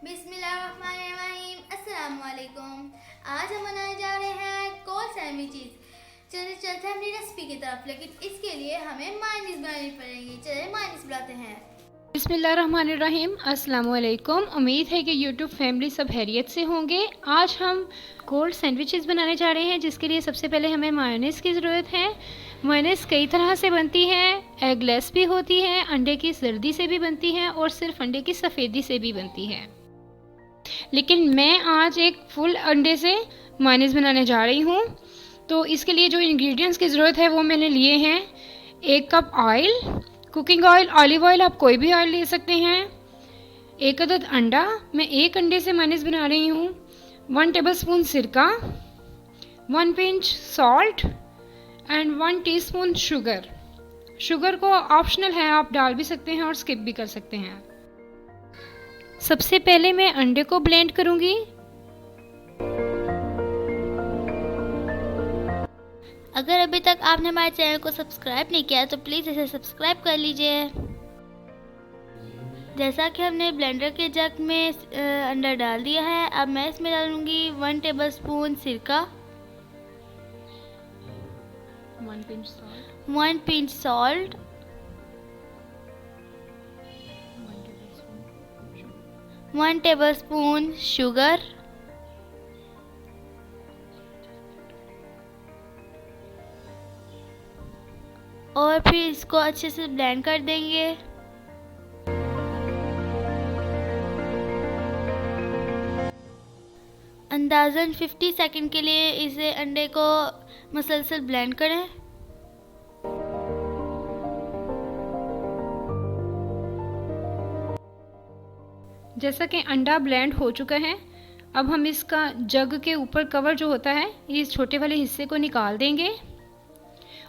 बिस्मिल्लाहिर्रहमानिर्रहीम। अस्सलाम वालेकुम। आज हम बनाने जा रहे हैं कोल्ड सैंडविचेस। चलिए चलते हैं अपनी रेसिपी की तरफ, लेकिन इसके लिए हमें मायोनीज बनानी पड़ेगी। चलिए मायोनीज बनाते हैं। बिस्मिल्लाहिर्रहमानिर्रहीम। अस्सलाम वालेकुम। उम्मीद है कि यूट्यूब फैमिली सब खैरियत से होंगे। आज हम कोल्ड सैंडविचेस बनाने जा रहे हैं, जिसके लिए सबसे पहले हमें मायोनीज़ की ज़रूरत है। मायोनीज़ कई तरह से बनती है, एगलेस भी होती है, अंडे की जर्दी से भी बनती है और सिर्फ अंडे की सफ़ेदी से भी बनती है। लेकिन मैं आज एक फुल अंडे से मायोनीज़ बनाने जा रही हूँ। तो इसके लिए जो इंग्रेडिएंट्स की ज़रूरत है वो मैंने लिए हैं। 1 cup oil, cooking oil, olive oil, आप कोई भी ऑयल ले सकते हैं। 1 अदद अंडा, मैं 1 अंडे से मायोनीज़ बना रही हूँ। 1 टेबलस्पून सिरका, 1 pinch salt and 1 teaspoon sugar. Sugar को ऑप्शनल है, आप डाल भी सकते हैं और स्किप भी कर सकते हैं। सबसे पहले मैं अंडे को ब्लेंड करूँगी। अगर अभी तक आपने हमारे चैनल को सब्सक्राइब नहीं किया तो प्लीज़ इसे सब्सक्राइब कर लीजिए। जैसा कि हमने ब्लेंडर के जग में अंडा डाल दिया है, अब मैं इसमें डालूंगी 1 टेबलस्पून सिरका, 1 पिंच सॉल्ट, 1 टेबलस्पून शुगर, और फिर इसको अच्छे से ब्लेंड कर देंगे। अंदाज़न 50 सेकंड के लिए इसे अंडे को मुसलसल ब्लेंड करें। जैसा कि अंडा ब्लेंड हो चुका है, अब हम इसका जग के ऊपर कवर जो होता है, इस छोटे वाले हिस्से को निकाल देंगे।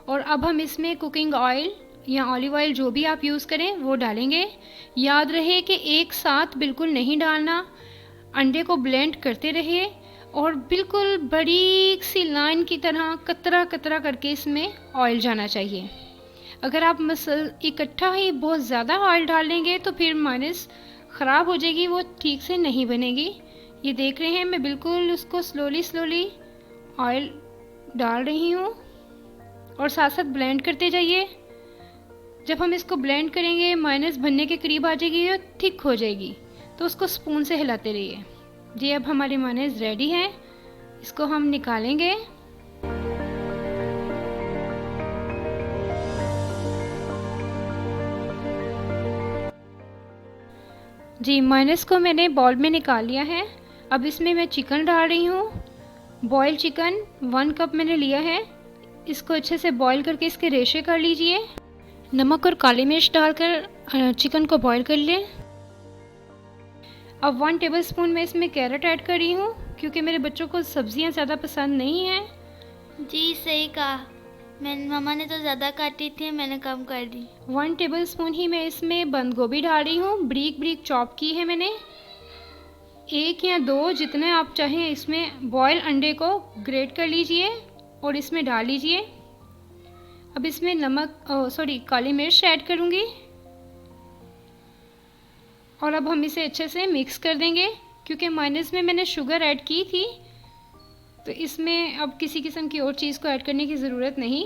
और अब हम इसमें कुकिंग ऑयल या ऑलिव ऑयल जो भी आप यूज़ करें वो डालेंगे। याद रहे कि एक साथ बिल्कुल नहीं डालना, अंडे को ब्लेंड करते रहिए और बिल्कुल बड़ी सी लाइन की तरह कतरा कतरा करके इसमें ऑयल जाना चाहिए। अगर आप इकट्ठा ही बहुत ज़्यादा ऑयल डाल लेंगे तो फिर मायोनीज़ ख़राब हो जाएगी, वो ठीक से नहीं बनेगी। ये देख रहे हैं, मैं बिल्कुल उसको स्लोली ऑयल डाल रही हूँ और साथ साथ ब्लेंड करते जाइए। जब हम इसको ब्लेंड करेंगे, मायोनीज़ बनने के करीब आ जाएगी और थिक हो जाएगी, तो उसको स्पून से हिलाते रहिए। जी, अब हमारी मायोनीज़ रेडी है, इसको हम निकालेंगे। जी, मायोनीज़ को मैंने बाउल में निकाल लिया है। अब इसमें मैं चिकन डाल रही हूँ। बॉयल चिकन 1 कप मैंने लिया है। इसको अच्छे से बॉईल करके इसके रेशे कर लीजिए। नमक और काली मिर्च डालकर चिकन को बॉईल कर लें। अब 1 टेबलस्पून मैं इसमें कैरेट ऐड कर रही हूँ, क्योंकि मेरे बच्चों को सब्जियाँ ज़्यादा पसंद नहीं हैं। जी सही कहा, मम्मा ने तो ज़्यादा काटी थी, मैंने कम कर दी। 1 टेबलस्पून ही मैं इसमें बंद गोभी डाल रही हूँ, ब्रीक ब्रीक चॉप की है मैंने। 1 या 2 जितने आप चाहें इसमें बॉयल अंडे को ग्रेट कर लीजिए और इसमें डाल लीजिए। अब इसमें काली मिर्च ऐड करूँगी और अब हम इसे अच्छे से मिक्स कर देंगे। क्योंकि मायोनीज़ में मैंने शुगर ऐड की थी, तो इसमें अब किसी किस्म की और चीज़ को ऐड करने की ज़रूरत नहीं।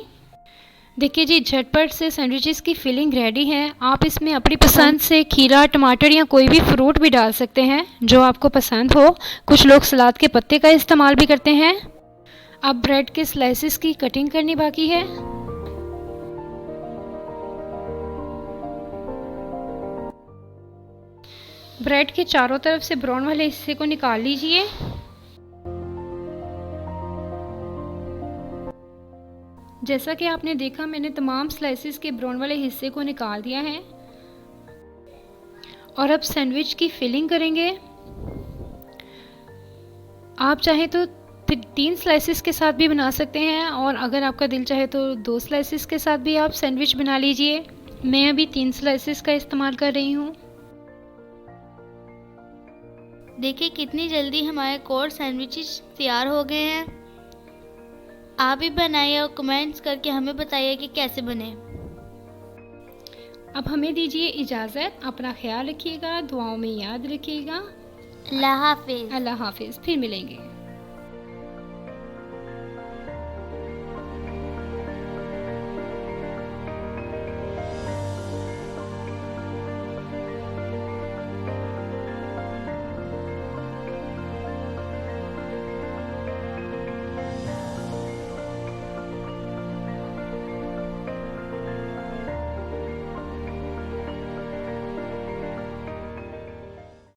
देखिए जी, झटपट से सैंडविचेस की फिलिंग रेडी है। आप इसमें अपनी पसंद से खीरा, टमाटर या कोई भी फ्रूट भी डाल सकते हैं जो आपको पसंद हो। कुछ लोग सलाद के पत्ते का इस्तेमाल भी करते हैं। अब ब्रेड के स्लाइसेस की कटिंग करनी बाकी है। ब्रेड के चारों तरफ से ब्राउन वाले हिस्से को निकाल लीजिए। जैसा कि आपने देखा, मैंने तमाम स्लाइसेस के ब्राउन वाले हिस्से को निकाल दिया है। और अब सैंडविच की फिलिंग करेंगे। आप चाहे तो 3 स्लाइसेस के साथ भी बना सकते हैं, और अगर आपका दिल चाहे तो 2 स्लाइसेस के साथ भी आप सैंडविच बना लीजिए। मैं अभी 3 स्लाइसेस का इस्तेमाल कर रही हूँ। देखिए कितनी जल्दी हमारे कोल्ड सैंडविचेस तैयार हो गए हैं। आप भी बनाइए और कमेंट्स करके हमें बताइए कि कैसे बने। अब हमें दीजिए इजाज़त। अपना ख्याल रखिएगा, दुआओं में याद रखिएगा। अल्लाह हाफिज। अल्लाह हाफिज़, फिर मिलेंगे।